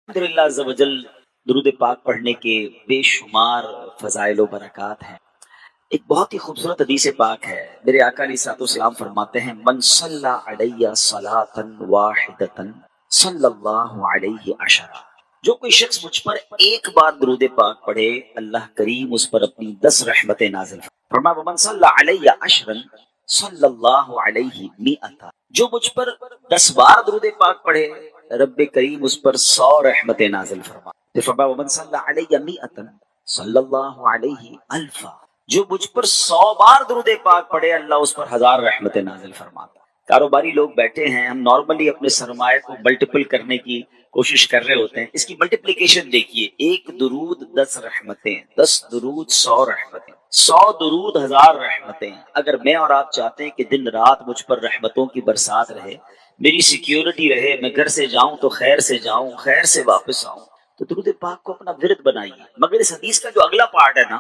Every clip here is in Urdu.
الحمدللہ عز و جل درود پاک پڑھنے کے بے شمار فضائل و برکات ہیں۔ ایک بہت ہی خوبصورت حدیث پاک ہے، میرے آقا علیہ الصلوۃ والسلام فرماتے ہیں من صلی علیہ صلاۃ واحدۃ صلی اللہ علیہ عشرہ، جو کوئی شخص مجھ پر ایک بار درود پاک پڑھے اللہ کریم اس پر اپنی 10 رحمتیں نازل فرمایا۔ ومن صلی علیہ عشرا صلی اللہ علیہ مئۃ، جو مجھ پر 10 بار درود پاک پڑھے رب کریم اس پر 100 رحمتیں نازل فرما۔ پھر فرمایا ومن صلی علیہ مئۃ صلی اللہ علیہ الفا، جو مجھ پر 100 بار درود پاک پڑھے اللہ اس پر 1000 رحمتیں نازل فرماتا۔ کاروباری لوگ بیٹھے ہیں، ہم نارملی اپنے سرمایہ کو ملٹیپل کرنے کی کوشش کر رہے ہوتے ہیں، اس کی ملٹیپلیکیشن دیکھیے، ایک درود 10 رحمتیں، 10 درود 100 رحمتیں، 100 درود 1000 رحمتیں۔ اگر میں اور آپ چاہتے ہیں کہ دن رات مجھ پر رحمتوں کی برسات رہے، میری سیکیورٹی رہے، میں گھر سے جاؤں تو خیر سے جاؤں، خیر سے واپس آؤں، تو درود پاک کو اپنا ورد بنائیے۔ مگر اس حدیث کا جو اگلا پارٹ ہے نا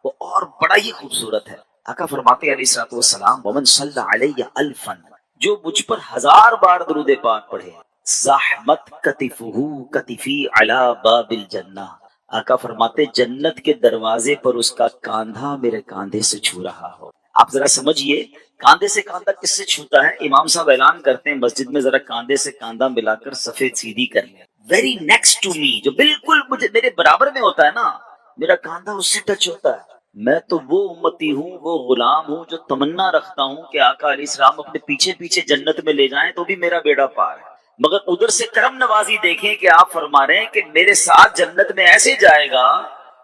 وہ اور بڑا ہی خوبصورت ہے۔ آقا فرماتے علیہ الصلوۃ والسلام ومن صلی علیہ الفا، جو مجھ پر 1000 بار درود پاک پڑھے زحمت کتفہ کتفی علی باب الجنہ، آقا فرماتے جنت کے دروازے پر اس کا کاندھا میرے کاندھے سے چھو رہا ہو۔ آپ ذرا سمجھیے، کاندھے سے کاندھا کس سے چھوتا ہے؟ امام صاحب اعلان کرتے ہیں مسجد میں ذرا کاندھے سے کاندھا ملا کر سفید سیدھی کر لیں، ویری نیکسٹ ٹو می، جو بالکل مجھے میرے برابر میں ہوتا ہے نا، میرا کاندھا اس سے ٹچ ہوتا ہے۔ میں تو وہ امتی ہوں، وہ غلام ہوں جو تمنا رکھتا ہوں کہ آقا علیہ السلام اپنے پیچھے پیچھے جنت میں لے جائیں تو بھی میرا بیڑا پار ہے۔ مگر ادھر سے کرم نوازی دیکھیں کہ آپ فرما رہے ہیں کہ میرے ساتھ جنت میں ایسے جائے گا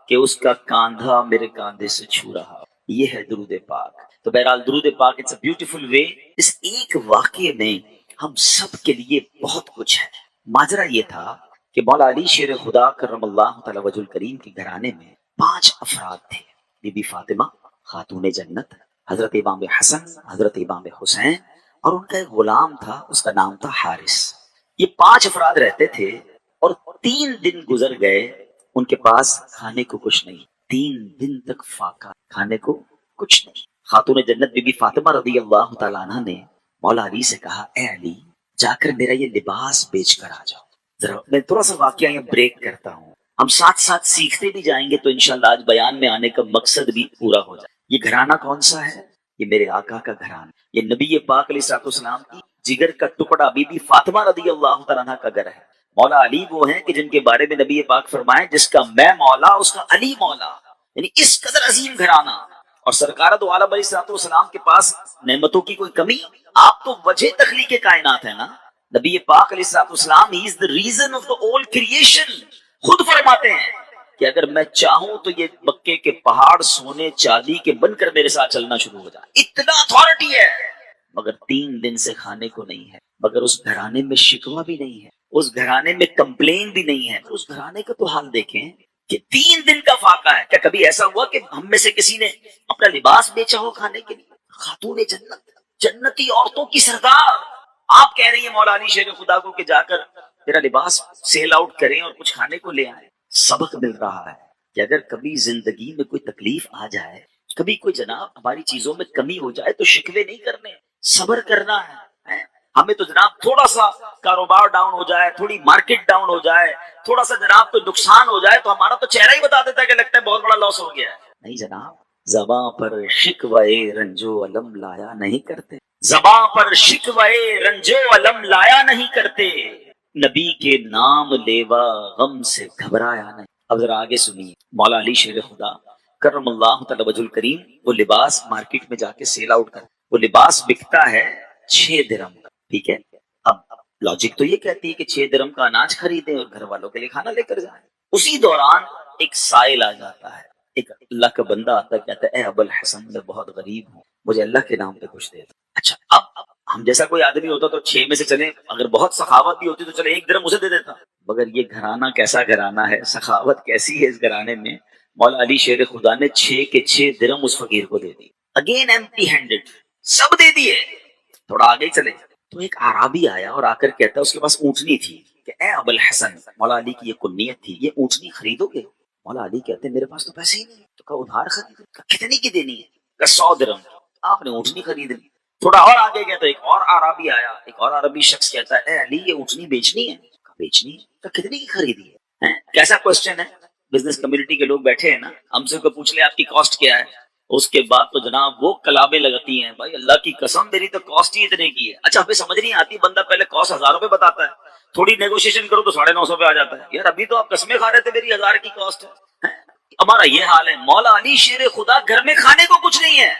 کہ اس کا کاندھا میرے کاندھے سے چھو رہا۔ یہ ہے درود پاک۔ تو بہرحال درود پاک اٹس اے بیوٹیفل وے۔ اس ایک واقعے میں ہم سب کے لیے بہت کچھ ہے۔ ماجرا یہ تھا کہ مولا علی شیر خدا کرم اللہ تعالی وجہ الکریم کے گھرانے میں 5 افراد تھے، بی بی فاطمہ خاتون جنت، حضرت امام حسن، حضرت امام حسین، اور ان کا ایک غلام تھا، اس کا نام تھا حارث۔ یہ 5 افراد رہتے تھے اور 3 دن گزر گئے، ان کے پاس کھانے کو کچھ نہیں، 3 دن تک فاقہ، کھانے کو کچھ نہیں۔ خاتون جنت بی بی فاطمہ رضی اللہ تعالیٰ عنہ نے مولا علی سے کہا اے علی جا کر میرا یہ لباس بیچ کر آ جاؤ۔ ذرا میں تھوڑا سا واقعہ یہ بریک کرتا ہوں، ہم ساتھ ساتھ سیکھتے بھی جائیں گے تو انشاءاللہ آج بیان میں آنے کا مقصد بھی پورا ہو جائے۔ یہ گھرانہ کون سا ہے؟ یہ میرے آقا کا گھرانہ، یہ نبی پاک علیہ الصلوۃ والسلام کی جگر کا ٹکڑا بی بی فاطمہ رضی اللہ تعالیٰ عنہ کا گھر ہے۔ مولا علی وہ ہیں کہ جن کے بارے میں نبی پاک فرمائے جس کا میں مولا اس کا علی مولا، یعنی اس قدر عظیم گھرانہ۔ اور سرکار دو عالم علیہ الصلوۃ والسلام کے پاس نعمتوں کی کوئی کمی؟ آپ تو وجہ تخلیق کائنات ہے نا۔ نبی پاک علیہ الصلوۃ والسلام ہی از the reason of the all creation۔ خود فرماتے ہیں کہ اگر میں چاہوں تو یہ مکے کے پہاڑ سونے چاندی کے بن کر میرے ساتھ چلنا شروع ہو جائے، اتنا اتھارٹی ہے۔ مگر 3 دن سے کھانے کو نہیں ہے، مگر اس گھرانے میں شکوہ بھی نہیں ہے، اس گھرانے میں کمپلین بھی نہیں ہے۔ اس گھرانے کا تو حال دیکھیں کہ 3 دن کا فاقہ ہے۔ کیا کبھی ایسا ہوا کہ ہم میں سے کسی نے اپنا لباس بیچا ہو کھانے کے لیے؟ خاتون جنت، جنتی عورتوں کی سردار، آپ کہہ رہی ہیں مولا علی شیر خدا کو کہ جا کر میرا لباس سیل آؤٹ کریں اور کچھ کھانے کو لے آئیں۔ سبق مل رہا ہے کہ اگر کبھی زندگی میں کوئی تکلیف آ جائے، کبھی کوئی جناب ہماری چیزوں میں کمی ہو جائے تو شکوے نہیں کرنے، صبر کرنا ہے۔ ہمیں تو جناب تھوڑا سا کاروبار ڈاؤن ہو جائے، تھوڑی مارکیٹ ڈاؤن ہو جائے، تھوڑا سا جناب کوئی نقصان ہو جائے تو ہمارا تو چہرہ ہی بتا دیتا ہے کہ لگتا ہے بہت بڑا لاس ہو گیا ہے۔ نہیں جناب، زباں پر شکوے رنجو علم لایا نہیں کرتے، زباں پر شکوے رنجو علم لایا نہیں کرتے، نبی کے نام لیوا غم سے گھبرایا نہیں۔ اب ذرا آگے سنیے، مولا علی شیر خدا کرم اللہ تعالی وجہ الکریم وہ لباس مارکیٹ میں جا کے سیل آؤٹ کر، وہ لباس بکتا ہے 6 درہم کا، ٹھیک ہے۔ اب لاجک تو یہ کہتی ہے کہ 6 درہم کا اناج خریدیں اور گھر والوں کے لیے کھانا لے کر جائیں۔ اسی دوران ایک سائل آ جاتا ہے، ایک اللہ کا بندہ آتا ہے، کہتا ہے اے ابو الحسن میں بہت غریب ہوں، مجھے اللہ کے نام پہ کچھ دے دو۔ اچھا، اب ہم جیسا کوئی آدمی ہوتا تو 6 میں سے چلے، اگر بہت سخاوت بھی ہوتی تو چلے 1 درہم اسے دے دیتا، مگر یہ گھرانہ کیسا گھرانہ ہے، سخاوت کیسی ہے اس گھرانے میں۔ مولا علی شیر خدا نے 6 کے 6 درہم اس فقیر کو دے دی، اگین ایمپٹی ہینڈڈ، سب دے دیے۔ تھوڑا آگے چلے تو ایک اعرابی آیا اور آ کر کہتا ہے، اس کے پاس اونٹنی تھی، کہ اے ابو الحسن، مولا علی کی یہ کنیت تھی، یہ اونٹنی خریدو گے؟ مولا علی کہتے ہیں میرے پاس تو پیسے ہی نہیں، تو کہا ادھار خرید، کتنی کی دینی ہے؟ کہ 100 درہم۔ آپ نے اونٹنی خرید لی۔ تھوڑا اور آگے گیا تو ایک اور عربی آیا، ایک اور عربی شخص کہتا ہے اے علی یہ اونٹنی بیچنی ہے؟ کہا بیچنی ہے۔ کتنے کی خریدی ہے؟ کیسا کوشچن ہے؟ بزنس کمیونٹی کے لوگ بیٹھے ہیں نا، ہم سے کوئی پوچھ لے آپ کی کاسٹ کیا ہے، اس کے بعد تو جناب وہ کلابیں لگتی ہیں، بھائی اللہ کی قسم میری تو کاسٹ ہی اتنے کی ہے۔ اچھا ہمیں سمجھ نہیں آتی، بندہ پہلے کاسٹ 1000 روپے بتاتا ہے، تھوڑی نیگوشیشن کرو تو 950 پہ آ جاتا ہے، یار ابھی تو آپ قسمیں کھا رہے تھے میری 1000 کی کاسٹ ہے۔ ہمارا یہ حال ہے، مولا علی شیر خدا گھر میں کھانے کو کچھ نہیں ہے،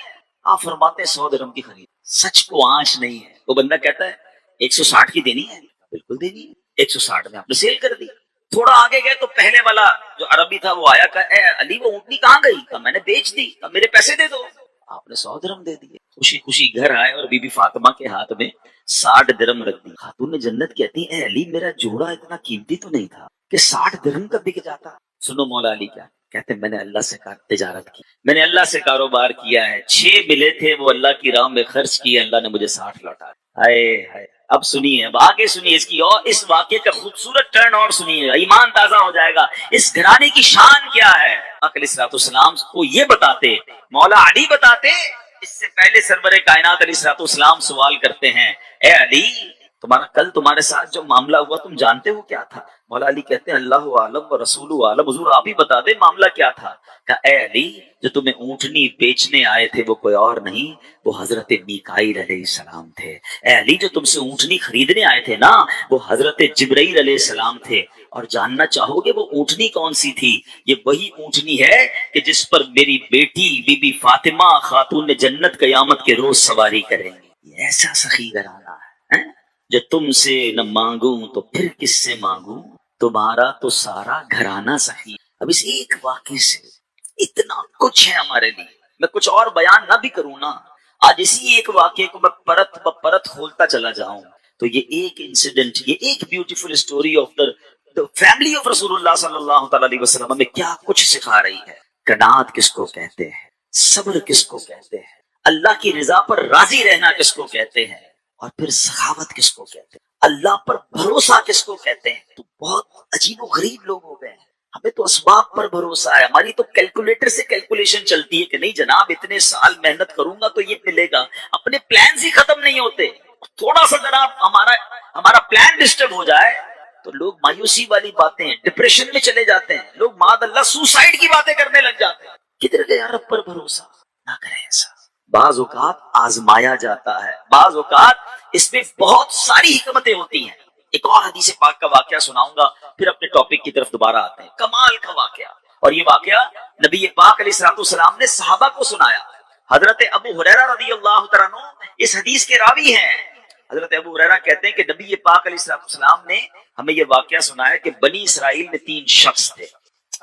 آپ فرماتے ہیں 100 درہم کی خرید، سچ کو آنچ نہیں ہے۔ وہ بندہ کہتا ہے 160 کی دینی ہے، بالکل دینی ہے، 160 میں آپ نے سیل کر دی۔ تھوڑا آگے گئے تو پہلے والا جو عربی تھا وہ آیا، کہا اے علی وہ اونٹنی کہاں گئی؟ کہا میں نے بیچ دی، کہا میرے پیسے دے دو۔ آپ نے 100 درہم دے دیے، خوشی خوشی گھر آئے اور بی بی فاطمہ کے ہاتھ میں 60 درہم رکھ دی۔ خاتون جنت کہتی اے علی میرا جوڑا اتنا قیمتی تو نہیں تھا کہ 60 درہم کا بک جاتا۔ سنو مولا علی کیا کہتے ہیں، میں نے اللہ سے تجارت کی، میں نے اللہ سے کاروبار کیا ہے، 6 ملے تھے وہ اللہ کی راہ میں خرچ کیے، اللہ نے مجھے 60 لوٹا۔ ہائے ہائے، اب سنیے، اب آگے سنیے اس کی اور اس واقعے کا خوبصورت ٹرن اور سنیے، ایمان تازہ ہو جائے گا۔ اس گھرانے کی شان کیا ہے؟ آقا علیہ الصلوۃ والسلام کو یہ بتاتے، مولا علی بتاتے، اس سے پہلے سرور کائنات علیہ الصلوۃ والسلام سوال کرتے ہیں، اے علی تمہارا کل تمہارے ساتھ جو معاملہ ہوا تم جانتے ہو کیا تھا؟ مولا علی کہتے ہیں اللہ عالم و رسول عالم، حضور آپ ہی بتا دیں معاملہ کیا تھا۔ کہا اے علی جو تمہیں اونٹنی بیچنے آئے تھے وہ کوئی اور نہیں، وہ حضرت میکائیل علیہ السلام تھے۔ اے علی جو تم سے اونٹنی خریدنے آئے تھے نا وہ حضرت جبرائیل علیہ السلام تھے۔ اور جاننا چاہو گے وہ اونٹنی کون سی تھی؟ یہ وہی اونٹنی ہے کہ جس پر میری بیٹی بی بی فاطمہ خاتون جنت قیامت کے روز سواری کریں گی۔ یہ ایسا سخی گھرانہ ہے جو تم سے نہ مانگوں تو پھر کس سے مانگوں، تمہارا تو سارا گھرانہ سخی۔ اب اس ایک واقعے سے اتنا کچھ ہے ہمارے لیے، میں کچھ اور بیان نہ بھی کروں نا، آج اسی ایک واقعے کو میں پرت بپرت کھولتا چلا جاؤں تو یہ ایک انسیڈنٹ، یہ ایک beautiful story of the family of رسول اللہ صلی اللہ تعالی علیہ وسلم ہمیں کیا کچھ سکھا رہی ہے۔ قناعت کس کو کہتے ہیں، صبر کس کو کہتے ہیں، اللہ کی رضا پر راضی رہنا کس کو کہتے ہیں، اور پھر سخاوت کس کو کہتے ہیں، اللہ پر بھروسہ کس کو کہتے ہیں۔ تو بہت عجیب و غریب لوگ ہو گئے ہیں، ہمیں تو اسباب پر بھروسہ ہے، ہماری تو کیلکولیٹر سے کیلکولیشن چلتی ہے کہ نہیں جناب اتنے سال محنت کروں گا تو یہ ملے گا، اپنے پلانز ہی ختم نہیں ہوتے۔ تھوڑا سا جناب ہمارا پلان ڈسٹرب ہو جائے تو لوگ مایوسی والی باتیں، ڈپریشن میں چلے جاتے ہیں، لوگ معاذ اللہ سوسائڈ کی باتیں کرنے لگ جاتے ہیں۔ کدھر گیا رب پر بھروسہ؟ نہ کریں ایسا۔ بعض اوقات آزمایا جاتا ہے، بعض اوقات اس میں بہت ساری حکمتیں ہوتی ہیں۔ ایک اور حدیث پاک کا واقعہ سناؤں گا، پھر اپنے ٹاپک کی طرف دوبارہ آتے ہیں۔ کمال کا واقعہ، اور یہ واقعہ نبی پاک علیہ الصلوۃ والسلام نے صحابہ کو سنایا۔ حضرت ابو ہریرہ رضی اللہ تعالیٰ عنہ اس حدیث کے راوی ہیں۔ حضرت ابو ہریرہ کہتے ہیں کہ نبی پاک علیہ الصلوۃ والسلام نے ہمیں یہ واقعہ سنایا کہ بنی اسرائیل میں 3 شخص تھے۔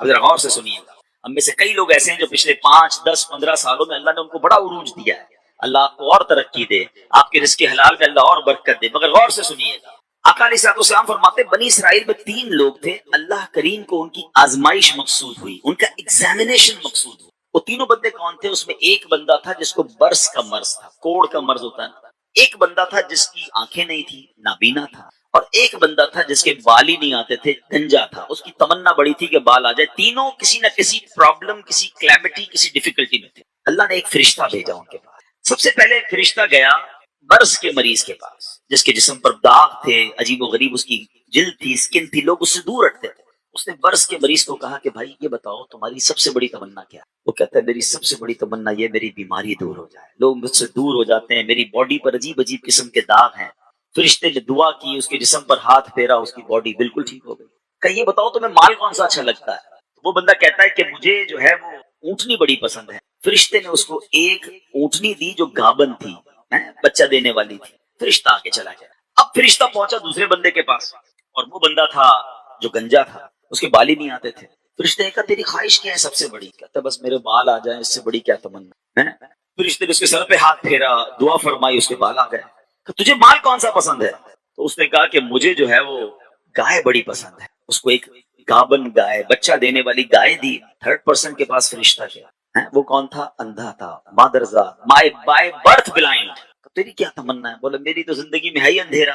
اب ذرا غور سے سنیے گا، ہم میں سے کئی لوگ ایسے ہیں جو پچھلے 5 10 15 سالوں میں اللہ نے ان کو بڑا عروج دیا ہے، اللہ آپ کو اور ترقی دے، آپ کے رزق حلال میں اللہ اور برکت دے، مگر غور سے سنیے گا۔ آقا علیہ الصلوۃ والسلام فرماتے بنی اسرائیل میں 3 لوگ تھے، اللہ کریم کو ان کی آزمائش مقصود ہوئی، ان کا ایگزامینیشن مقصود ہوئی۔ وہ تینوں بندے کون تھے؟ اس میں ایک بندہ تھا جس کو برس کا مرض تھا، کوڑ کا مرض ہوتا ہے نا، ایک بندہ تھا جس کی آنکھیں نہیں تھی، نابینا تھا، اور ایک بندہ تھا جس کے بال ہی نہیں آتے تھے، گنجا تھا، اس کی تمنا بڑی تھی کہ بال آ جائے۔ تینوں کسی نہ کسی پرابلم، کسی کلیمٹی، کسی ڈیفیکلٹی میں تھے۔ اللہ نے ایک فرشتہ بھیجا ان کے پاس۔ سب سے پہلے فرشتہ گیا برس کے مریض کے پاس، جس کے جسم پر داغ تھے، عجیب و غریب اس کی جلد تھی، سکن تھی، لوگ اس سے دور ہٹتے تھے۔ اس نے برس کے مریض کو کہا کہ بھائی یہ بتاؤ تمہاری سب سے بڑی تمنا کیا؟ وہ کہتا ہے میری سب سے بڑی تمنا یہ میری بیماری دور ہو جائے، لوگ مجھ سے دور ہو جاتے ہیں، میری باڈی پر عجیب عجیب قسم کے داغ ہیں۔ فرشتے نے دعا کی، اس کے جسم پر ہاتھ پھیرا، اس کی باڈی بالکل ٹھیک ہو گئی۔ کہ یہ بتاؤ تمہیں مال کون سا اچھا لگتا ہے؟ وہ بندہ کہتا ہے کہ مجھے جو ہے وہ اونٹنی بڑی پسند ہے۔ فرشتے نے اس کو ایک اونٹنی دی جو گابن تھی، بچہ دینے والی تھی۔ فرشتہ آگے چلا گیا۔ اب فرشتہ پہنچا دوسرے بندے کے پاس، اور وہ بندہ تھا جو گنجا تھا، اس کے بال ہی نہیں آتے تھے۔ فرشتے نے کہا تیری خواہش کیا ہے سب سے بڑی؟ کہتا بس میرے بال آ جائیں، اس سے بڑی کیا تمنا ہے؟ فرشتے نے اس کے سر پہ ہاتھ پھیرا، دعا فرمائی، اس کے بال آ گئے۔ کہ تجھے مال کون سا پسند ہے؟ تو اس نے کہا کہ مجھے جو ہے وہ گائے بڑی پسند ہے۔ اس کو ایک گابن گائے، بچہ دینے والی گائے دی۔ 3rd پرسن کے پاس فرشتہ گیا، وہ کون تھا؟ اندھا تھا، مادرزاد، بائی برتھ بلائنڈ۔ تیری کیا تمنا ہے؟ بولا میری تو زندگی میں ہے ہی اندھیرا،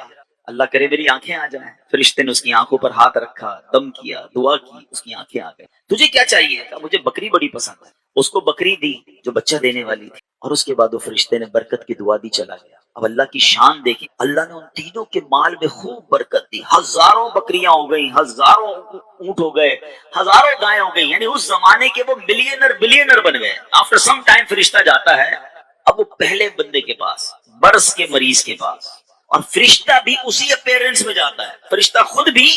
اللہ کرے میری آنکھیں آ جائیں۔ فرشتے نے اس کی آنکھوں پر ہاتھ رکھا، دم کیا، دعا کی، اس کی آنکھیں آ گئی۔ تجھے کیا چاہیے؟ کہا مجھے بکری بڑی پسند ہے۔ اس کو بکری دی جو بچہ دینے والی تھی۔ اور اس کے بعد وہ فرشتے نے برکت کی دعا دی، چلا گیا۔ اب اللہ کی شان دیکھی، اللہ نے ان تینوں کے مال میں خوب برکت دی، ہزاروں بکریاں ہو گئی، ہزاروں اونٹ ہو گئے، ہزاروں گائیں ہو گئی، یعنی اس زمانے کے وہ بلینر بن گئے۔ آفٹر سم ٹائم فرشتہ جاتا ہے اب وہ پہلے بندے کے پاس، برس کے مریض کے پاس، اور فرشتہ بھی اسی اپیرنس میں جاتا ہے، فرشتہ خود بھی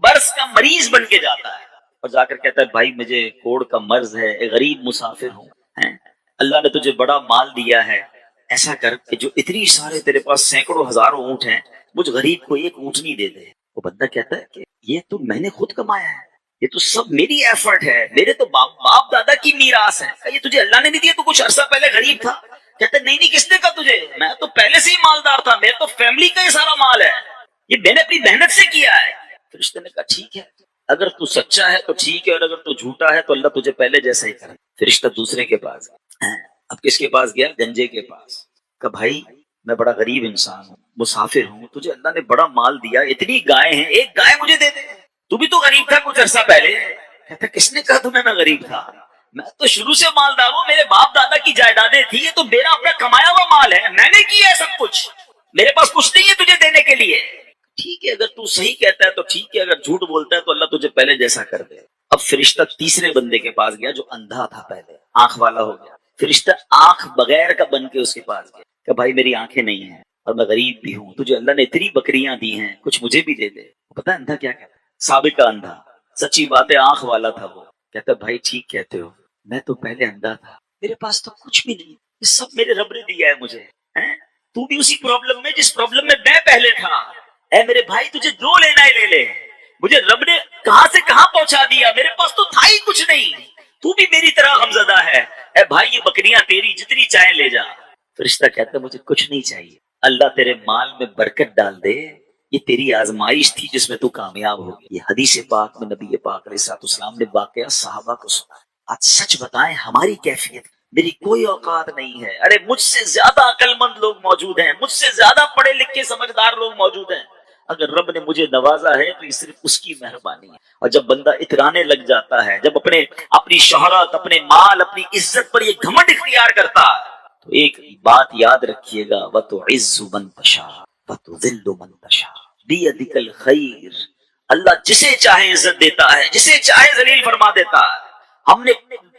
برس کا مریض بن کے جاتا ہے اور جا کر کہتا ہے بھائی مجھے کوڑ کا مرض ہے، ایک غریب مسافر ہوں، اللہ نے تجھے بڑا مال دیا ہے، ایسا کر کہ جو اتنی سارے تیرے پاس سینکڑوں ہزاروں اونٹ ہیں، مجھ غریب کو ایک اونٹنی دے دے۔ وہ بندہ کہتا ہے کہ یہ تو میں نے خود کمایا ہے، یہ تو سب میری ایفرٹ ہے، میرے تو باپ دادا کی میراث ہے، یہ تجھے اللہ نے نہیں دیا، تو کچھ عرصہ پہلے غریب تھا۔ کہتا ہے نہیں کس نے کہا تجھے، میں تو پہلے سے ہی مالدار تھا، میرے تو فیملی کا ہی سارا مال ہے، یہ میں نے اپنی محنت سے کیا ہے۔ فرشتے نے کہا ٹھیک ہے، اگر تو سچا ہے تو ٹھیک ہے، اور اگر تو جھوٹا ہے تو اللہ تجھے پہلے جیسا ہی کرے۔ فرشتہ دوسرے کے پاس گیا، اب کس کے پاس گیا؟ گنجے کے پاس۔ کہ بھائی میں بڑا غریب انسان ہوں، مسافر ہوں، تجھے اللہ نے بڑا مال دیا، اتنی گائے ہیں، ایک گائے مجھے دے دے، تو بھی تو غریب تھا کچھ عرصہ پہلے۔ کہتا کس نے کہا تمہیں میں غریب تھا، میں تو شروع سے مالدار ہوں، میرے باپ دادا کی جائیدادیں تھی، یہ تو میرا اپنا کمایا ہوا مال ہے، میں نے کیا ہے سب کچھ، میرے پاس کچھ نہیں ہے تجھے دینے کے لیے۔ ٹھیک ہے اگر تو صحیح کہتا ہے تو ٹھیک ہے، اگر جھوٹ بولتا ہے تو اللہ تجھے پہلے جیسا کر دے۔ اب فرشتہ تیسرے بندے کے پاس گیا جو اندھا تھا، پہلے آنکھ والا ہو گیا، فرشتہ آنکھ بغیر کا بن کے اس کے پاس گیا کہ بھائی میری آنکھیں نہیں ہیں اور میں غریب بھی ہوں، تجھے اللہ نے اتنی بکریاں دی ہیں، کچھ مجھے بھی دے دے۔ پتہ ہے اندھا کیا کہتا ہے؟ سابق کا اندھا، سچی بات ہے آنکھ والا تھا وہ، کہتا بھائی ٹھیک کہتے ہو، میں تو پہلے اندھا تھا، میرے پاس تو کچھ بھی نہیں، یہ سب میرے رب نے دیا ہے مجھے، تو بھی اسی پرابلم میں جس پرابلم میں میں پہلے تھا، اے میرے بھائی تجھے جو لینا ہے لے لے، مجھے رب نے کہاں سے کہاں پہنچا دیا، میرے پاس تو تھا ہی کچھ نہیں، تو بھی میری طرح غمزدہ ہے، اے بھائی یہ بکریاں تیری، جتنی چاہیں لے جا۔ فرشتہ کہتا ہے مجھے کچھ نہیں چاہیے، اللہ تیرے مال میں برکت ڈال دے، یہ تیری آزمائش تھی جس میں تو کامیاب ہوگی۔ یہ حدیث پاک میں نبی پاک علیہ السلام نے واقعہ صحابہ کو سنا۔ آج سچ بتائیں ہماری کیفیت، میری کوئی اوقات نہیں ہے، ارے مجھ سے زیادہ عقل مند لوگ موجود ہیں، مجھ سے زیادہ پڑھے لکھے سمجھدار لوگ موجود ہیں، اگر رب نے مجھے نوازا ہے تو یہ صرف اس کی مہربانی ہے۔ اور جب بندہ اترانے لگ جاتا ہے، جب اپنی شہرت، اپنے مال، اپنی عزت پر یہ گھمنڈ اختیار کرتا ہے، تو ایک بات یاد رکھیے گا، وَتُعِزُّ مَن تَشَاءُ وَتُذِلُّ مَن تَشَاءُ بِيَدِكَ الْخَيْرُ۔ اللہ جسے چاہے عزت دیتا ہے، جسے چاہے ذلیل فرما دیتا ہے۔ ہم نے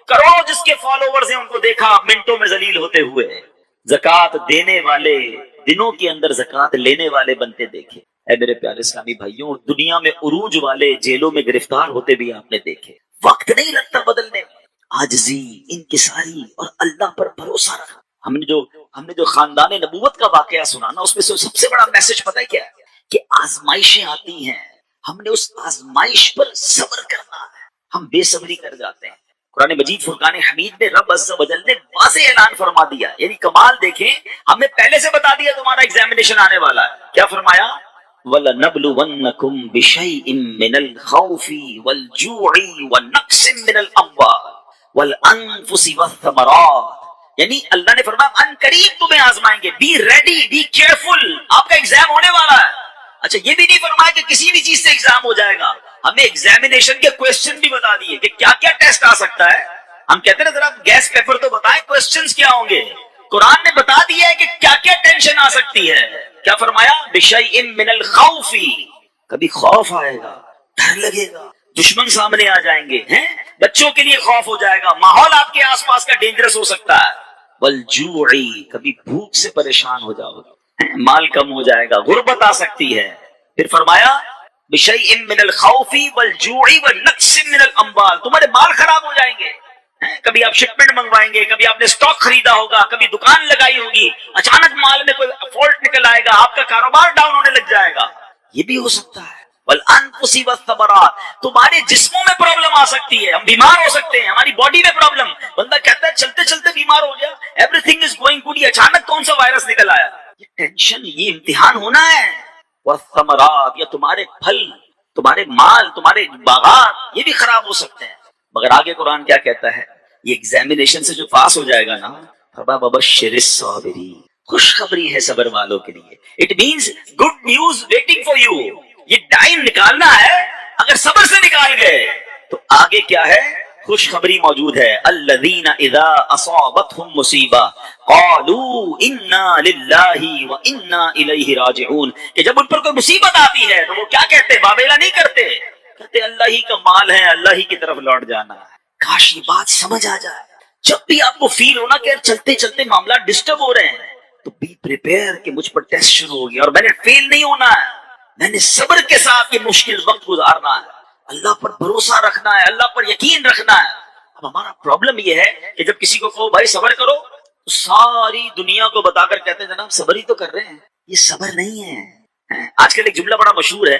کروڑوں جس کے فالوورز ہیں ان کو دیکھا منٹوں میں ذلیل ہوتے ہوئے، زکوٰۃ دینے والے دنوں کے اندر زکوٰۃ لینے والے بنتے دیکھے۔ اے میرے پیارے اسلامی بھائیوں، دنیا میں عروج والے جیلوں میں گرفتار ہوتے بھی آپ نے دیکھے، وقت نہیں لگتا بدلنے میں، عاجزی، انکساری اور اللہ پر بھروسہ رکھا۔ ہم نے جو خاندان نبوت کا واقعہ سنا نا، اس میں سے سب سے بڑا میسج پتہ ہے کیا ہے؟ کہ آزمائشیں آتی ہیں، ہم نے اس آزمائش پر صبر کرنا ہے، ہم بے صبری کر جاتے ہیں۔ قرآن مجید فرقان حمید میں رب عز و جل نے واضح اعلان فرما دیا، یعنی کمال دیکھیں، ہم نے پہلے سے بتا دیا تمہارا ایگزامینیشن آنے والا ہے۔ کیا فرمایا؟ وَلَنَبْلُوَنَّكُمْ بِشَيْءٍ مِّنَ الْخَوْفِ وَالْجُوعِ وَنَقْصٍ مِّنَ الْأَمْوَالِ وَالْأَنفُسِ وَالثَّمَرَاتِ، یعنی اللہ نے فرمایا ان قریب تمہیں آزمائیں گے، بی ریڈی، بی کیئرفل، آپ کا ایگزام ہونے والا ہے۔ اچھا یہ بھی نہیں فرمایا کہ کسی بھی چیز سے ایگزام ہو جائے گا، ہمیں ایگزامینیشن کے کوسچن بھی بتا دیے کہ کیا کیا ٹیسٹ آ سکتا ہے۔ ہم کہتے ہیں نا ذرا گیس پیپر تو بتائیں کوسچنز کیا ہوں گے، قرآن نے بتا دیا ہے کہ کیا کیا ٹینشن آ سکتی ہے۔ کیا فرمایا؟ بِشَيْءٍ مِّنَ الْخَوْفِ، کبھی خوف آئے گا، ڈر لگے گا، دشمن سامنے آ جائیں گے، بچوں کے لیے خوف ہو جائے گا، ماحول آپ کے آس پاس کا ڈینجرس ہو سکتا ہے۔ وَالْجُوعِ، کبھی بھوک سے پریشان ہو جاؤ گے، مال کم ہو جائے گا، غربت آ سکتی ہے۔ پھر فرمایا بِشَيْءٍ مِّنَ الْخَوْفِ وَالْجُوعِ وَنَقْصٍ مِّنَ الْأَمْوَالِ، تمہارے مال خراب ہو جائیں گے، کبھی آپ شپمنٹ منگوائیں گے، کبھی آپ نے سٹاک خریدا ہوگا، کبھی دکان لگائی ہوگی، اچانک مال میں کوئی فالٹ نکل آئے گا، آپ کا کاروبار ڈاؤن ہونے لگ جائے گا، یہ بھی ہو سکتا ہے۔ وَالْأَنفُسِ وَالثَّمَرَاتِ، تمہارے جسموں میں پرابلم آ سکتی ہے، ہم بیمار ہو سکتے ہیں، ہماری باڈی میں پرابلم، بندہ کہتا ہے چلتے چلتے بیمار ہو گیا، every thing is going good, یہ اچانک کون سا وائرس نکل آیا، یہ ٹینشن، یہ امتحان ہونا ہے۔ وَالثَّمَرَاتِ، یا تمہارے پھل، تمہارے مال، تمہارے باغات، یہ بھی خراب ہو سکتے ہیں۔ مگر آگے قرآن کیا کہتا ہے؟ یہ ایگزامینیشن سے جو پاس ہو جائے گا نا، فَبَشِّرِ الصَّابِرِينَ، خوشخبری ہے صبر والوں کے لیے، it means good news waiting for you, یہ ٹائم نکالنا ہے، اگر صبر سے نکال گئے تو آگے کیا ہے؟ خوشخبری موجود ہے، الذین اذا اصابتهم مصیبہ قالوا انا للہ وانا الیہ راجعون، کہ جب ان پر کوئی مصیبت آتی ہے تو وہ کیا کہتے ہیں؟ واویلا نہیں کرتے، کہتے اللہ ہی کا مال ہے، اللہ ہی کی طرف لوٹ جانا ہے۔ کاش یہ بات سمجھ آ جائے، جب بھی آپ کو فیل ہونا کہ چلتے چلتے معاملات ڈسٹرب ہو رہے ہیں تو بی پریپیئر کہ مجھ پر ٹیسٹ شروع ہو گیا اور میں نے فیل نہیں ہونا ہے، میں نے صبر کے ساتھ یہ مشکل وقت گزارنا ہے، اللہ پر بھروسہ رکھنا ہے، اللہ پر یقین رکھنا ہے۔ اب ہمارا پرابلم یہ ہے کہ جب کسی کو کہو بھائی صبر کرو تو ساری دنیا کو بتا کر کہتے ہیں جناب صبر ہی تو کر رہے ہیں، یہ صبر نہیں ہے۔ آج کل ایک جملہ بڑا مشہور ہے،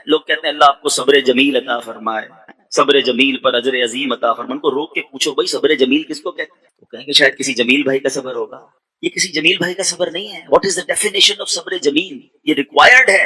لوگ کہتے ہیں اللہ آپ کو صبر جمیل عطا فرمائے، صبر جمیل پر اجر عظیم عطا فرمائے۔ ان کو روک کے پوچھو بھائی صبر جمیل کس کو کہتے ہیں؟ وہ کہیں گے شاید کسی جمیل بھائی کا صبر ہوگا، یہ کسی جمیل بھائی کا صبر نہیں ہے۔ What is the definition of صبر جمیل؟ یہ ریکوائرڈ ہے،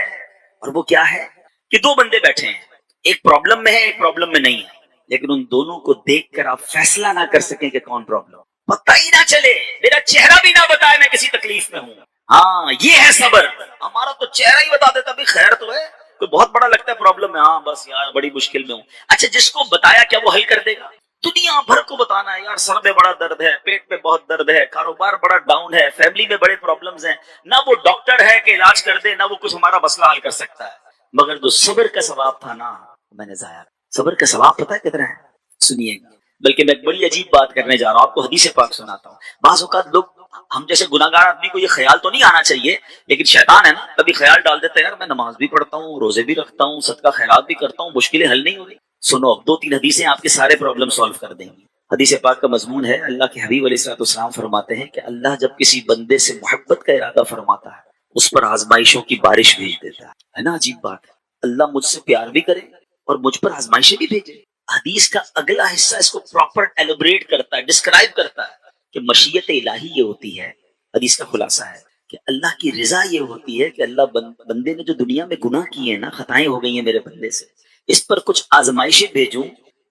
اور وہ کیا ہے کہ دو بندے بیٹھے ہیں، ایک پرابلم میں ہے ایک پرابلم میں نہیں ہے، لیکن ان دونوں کو دیکھ کر آپ فیصلہ نہ کر سکیں کہ کون پرابلم، پتہ ہی نہ چلے، میرا چہرہ بھی نہ بتائے میں کسی تکلیف میں ہوں۔ ہاں یہ ہے صبر۔ ہمارا تو چہرہ ہی بتا دیتا بھی خیر تو ہے، کوئی بہت بڑا لگتا ہے پرابلم ہے، ہاں بس یار بڑی مشکل میں ہوں۔ اچھا جس کو بتایا کیا وہ حل کر دے گا؟ دنیا بھر کو بتانا ہے یار سر میں بڑا درد ہے، پیٹ میں بہت درد ہے، کاروبار بڑا ڈاؤن ہے، فیملی میں بڑے پرابلمز ہیں، نہ وہ ڈاکٹر ہے کہ علاج کر دے، نہ وہ کچھ ہمارا مسئلہ حل کر سکتا ہے، مگر جو صبر کا ثواب تھا نا میں نے ضائع۔ صبر کا ثواب پتہ ہے کتنا ہے؟ سنیے گا، بلکہ میں ایک بڑی عجیب بات کرنے جا رہا ہوں، آپ کو حدیث پاک سناتا ہوں۔ بعض اوقات لوگ ہم جیسے گناہگار آدمی کو یہ خیال تو نہیں آنا چاہیے، لیکن شیطان ہے نا کبھی خیال ڈال دیتا ہے یار میں نماز بھی پڑھتا ہوں، روزے بھی رکھتا ہوں، صدقہ خیرات بھی کرتا ہوں، مشکلیں حل نہیں ہو رہی۔ سنو اب 2-3 حدیثیں آپ کے سارے پرابلم سالو کر دیں گی۔ حدیث پاک کا مضمون ہے، اللہ کے حبیب علیہ الصلوۃ والسلام فرماتے ہیں کہ اللہ جب کسی بندے سے محبت کا ارادہ فرماتا ہے اس پر آزمائشوں کی بارش بھیج دیتا ہے نا عجیب بات ہے، اللہ مجھ سے پیار بھی کرے اور مجھ پر آزمائشیں بھی بھیجے۔ حدیث کا اگلا حصہ اس کو پراپر ایلوبریٹ کرتا ہے، ڈسکرائب کرتا ہے کہ مشیت الہی یہ ہوتی ہے، حدیث کا خلاصہ ہے کہ اللہ کی رضا یہ ہوتی ہے کہ اللہ بندے نے جو دنیا میں گناہ کیے ہیں نا، خطائیں ہو گئی ہیں میرے بندے سے، اس پر کچھ آزمائشیں بھیجوں،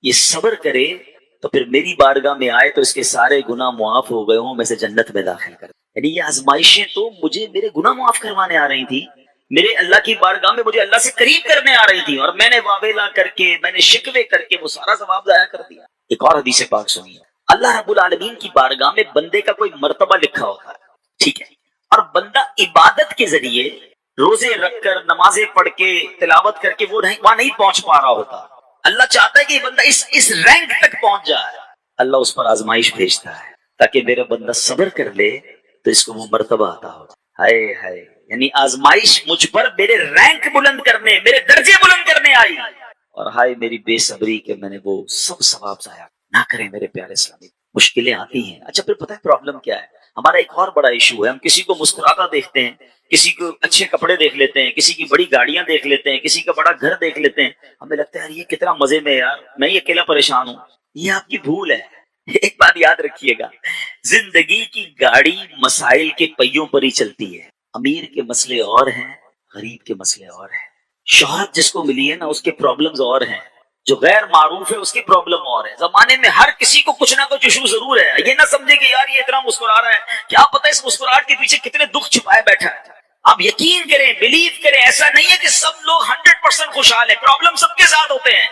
یہ صبر کرے تو پھر میری بارگاہ میں آئے تو اس کے سارے گناہ معاف ہو گئے ہوں، میں سے جنت میں داخل کر۔ یعنی یہ آزمائشیں تو مجھے میرے گناہ معاف کروانے آ رہی تھی، میرے اللہ کی بارگاہ میں مجھے اللہ سے قریب کرنے آ رہی تھی، اور میں نے واویلا کر کے میں نے شکوے کر کے وہ سارا ثواب ضائع کر دیا۔ ایک اور حدیث پاک سنیے، اللہ رب العالمین کی بارگاہ میں بندے کا کوئی مرتبہ لکھا ہوتا ہے، ٹھیک ہے، اور بندہ عبادت کے ذریعے روزے رکھ کر نمازیں پڑھ کے تلاوت کر کے وہ وہاں نہیں پہنچ پا رہا ہوتا، اللہ چاہتا ہے کہ یہ بندہ اس رینک تک پہنچ جائے، اللہ اس پر آزمائش بھیجتا ہے تاکہ میرا بندہ صبر کر لے تو اس کو وہ مرتبہ آتا ہو۔ ہائے ہائے، یعنی آزمائش مجھ پر میرے رینک بلند کرنے، میرے درجے بلند کرنے آئی، اور ہائے میری بے صبری کہ میں نے وہ سب ثواب ضائع نہ کریں میرے پیارے اسلامی۔ مشکلیں آتی ہیں، اچھا پھر پتہ ہے پرابلم کیا ہے؟ ہمارا ایک اور بڑا ایشو ہے، ہم کسی کو مسکراتا دیکھتے ہیں، کسی کو اچھے کپڑے دیکھ لیتے ہیں، کسی کی بڑی گاڑیاں دیکھ لیتے ہیں، کسی کا بڑا گھر دیکھ لیتے ہیں، ہمیں لگتا ہے یار یہ کتنا مزے میں ہے یار، میں ہی اکیلا پریشان ہوں۔ یہ آپ کی بھول ہے۔ ایک بات یاد رکھیے گا، زندگی کی گاڑی مسائل کے پہیوں پر ہی چلتی ہے، امیر کے مسئلے اور ہیں، غریب کے مسئلے اور ہیں، شہرت جس کو ملی ہے نا اس کے پرابلمز اور ہیں، جو غیر معروف ہے اس کی پرابلم اور ہے۔ زمانے میں ہر کسی کو کچھ نہ کچھ ایشو ضرور ہے، یہ نہ سمجھے کہ یار یہ اتنا مسکرا رہا ہے، کیا پتہ اس مسکراہٹ کے پیچھے کتنے دکھ چھپائے بیٹھا ہے۔ آپ یقین کریں، بلیو کریں، ایسا نہیں ہے کہ سب لوگ 100% خوشحال ہیں، پرابلم سب کے ساتھ ہوتے ہیں۔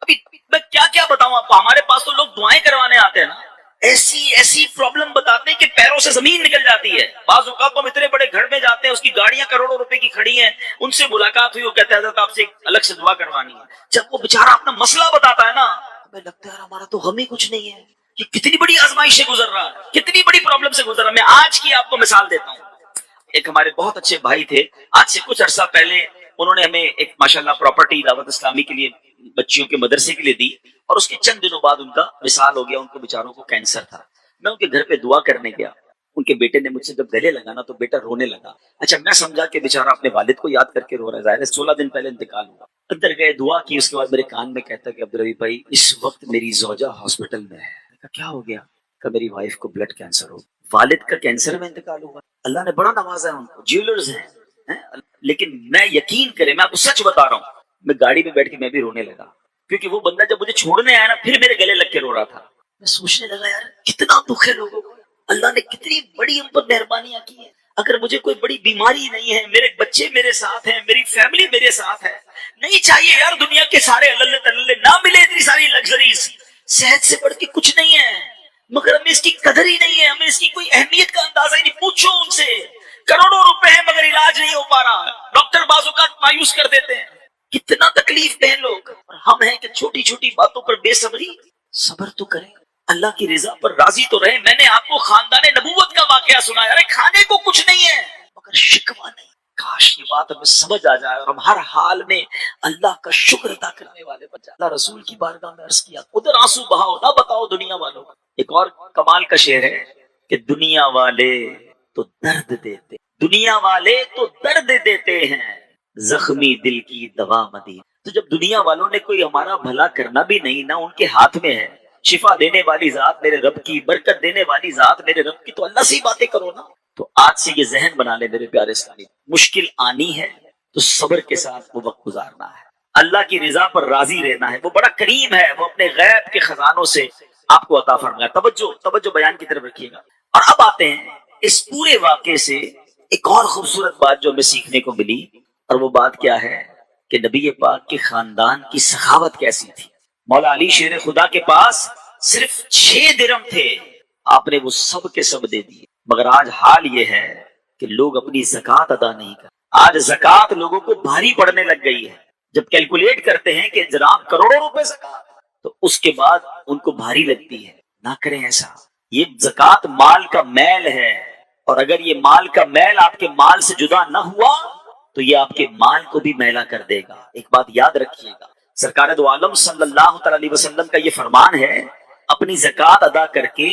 ابھی میں کیا بتاؤں آپ کو، ہمارے پاس تو لوگ دعائیں کروانے آتے ہیں نا، ایسی پرابلم بتاتے ہیں کہ پیروں سے زمین نکل جاتی ہے۔ بعض اوقات ہم اتنے بڑے گھر میں جاتے ہیں، اس کی گاڑیاں کروڑوں روپے کی کھڑی ہیں، ان سے ملاقات ہوئی، وہ کہتے ہیں حضرت آپ سے الگ سے دعا کروانی ہے۔ جب وہ بیچارہ اپنا مسئلہ بتاتا ہے نا، ہمیں لگتا ہے یار ہمارا تو غم ہی کچھ نہیں ہے، یہ کتنی بڑی آزمائش سے گزر رہا ہے، کتنی بڑی پرابلم سے گزر رہا ہے۔ میں آج کی آپ کو مثال دیتا ہوں، ایک ہمارے بہت اچھے بھائی تھے، آج سے کچھ عرصہ پہلے انہوں نے ہمیں ایک ماشاءاللہ پراپرٹی دعوت اسلامی کے لیے بچیوں کے مدرسے کے لیے دی، اور اس کے چند دنوں بعد ان کا وصال ہو گیا، ان کو بیچاروں کو کینسر تھا۔ میں ان کے گھر پہ دعا کرنے گیا، ان کے بیٹے نے مجھ سے جب گلے لگا نا تو بیٹا رونے لگا۔ اچھا میں سمجھا کہ بیچارہ اپنے والد کو یاد کر کے رو رہا ہے، ظاہر ہے 16 دن پہلے انتقال ہوا۔ اندر گئے، دعا کی، اس کے بعد میرے کان میں کہتا کہ عبدالرحیم بھائی اس وقت میری زوجہ ہاسپٹل میں ہے۔ میں کہا کیا ہو گیا؟ کہ میری وائف کو بلڈ کینسر ہو، والد کا کینسر میں انتقال ہوا۔ اللہ نے بڑا نوازا ہے ان کو، جیولرز ہیں، لیکن میں یقین کریں میں آپ کو سچ بتا رہا ہوں، میں گاڑی میں بیٹھ کے میں بھی رونے لگا، کیونکہ وہ بندہ جب مجھے چھوڑنے آیا نا پھر میرے گلے لگ کے رو رہا تھا۔ میں سوچنے لگا یار کتنا دکھ ہے لوگوں کو، اللہ نے کتنی بڑی ہم پر مہربانیاں کی ہیں۔ اگر مجھے کوئی بڑی بیماری نہیں ہے، میرے بچے میرے ساتھ ہیں، میری فیملی میرے ساتھ ہے، نہیں چاہیے یار دنیا کے سارے اللہ تعالی نہ ملے اتنی ساری لگژریز، صحت سے قدر ہی نہیں ہے، ہمیں اس کی کوئی اہمیت کا اندازہ ہی نہیں. پوچھو ان سے، کروڑوں روپے ہیں مگر علاج نہیں ہو پا رہا، ڈاکٹر بعض اوقات مایوس کر دیتے ہیں. کتنا تکلیف دہ لوگ، اور ہم ہیں کہ چھوٹی چھوٹی باتوں پر بے صبری. صبر تو کریں، اللہ کی رضا پر راضی تو رہے. میں نے آپ کو خاندان نبوت کا واقعہ سنایا، ارے کھانے کو کچھ نہیں ہے مگر شکوہ نہیں. کاش یہ بات ہمیں سمجھ آ جائے اور ہم ہر حال میں اللہ کا شکر ادا کرنے والے بن جائیں. اللہ رسول کی بارگاہ میں عرض کیا، ادھر آنسو بہاؤ، نہ بتاؤ دنیا والوں کو. ایک اور کمال کا شعر ہے کہ دنیا والے تو درد دیتے، دنیا والے تو درد دیتے ہیں، زخمی دل کی دوا مدی. تو جب دنیا والوں نے کوئی ہمارا بھلا کرنا بھی نہیں، نہ ان کے ہاتھ میں ہے، شفا دینے والی ذات میرے رب کی، برکت دینے والی ذات میرے رب کی، تو اللہ سے ہی باتیں کرو نا. تو آج سے یہ ذہن بنا لے میرے پیارے اسلامی، مشکل آنی ہے تو صبر کے ساتھ وہ وقت گزارنا ہے، اللہ کی رضا پر راضی رہنا ہے. وہ بڑا کریم ہے، وہ اپنے غیب کے خزانوں سے آپ کو عطا فرمایا. توجہ بیان کی طرف رکھیے گا. اور اب آتے ہیں اس پورے واقعے سے ایک اور خوبصورت بات جو ہمیں سیکھنے کو ملی، اور وہ بات کیا ہے کہ نبی پاک کے خاندان کی سخاوت کیسی تھی. مولا علی شیر خدا کے پاس صرف 6 درم تھے، آپ نے وہ سب کے سب دے دیے. مگر آج حال یہ ہے کہ لوگ اپنی زکوٰۃ ادا نہیں کرتے. آج زکوٰۃ لوگوں کو بھاری پڑنے لگ گئی ہے. جب کیلکولیٹ کرتے ہیں کہ جناب کروڑوں روپے زکوٰۃ، تو اس کے بعد ان کو بھاری لگتی ہے. نہ کریں ایسا. یہ زکوٰۃ مال کا میل ہے، اور اگر یہ مال کا میل آپ کے مال سے جدا نہ ہوا تو یہ آپ کے مال کو بھی میلا کر دے گا. ایک بات یاد رکھیے گا، سرکار دو عالم صلی اللہ تعالی علیہ وسلم کا یہ فرمان ہے، اپنی زکوٰۃ ادا کر کے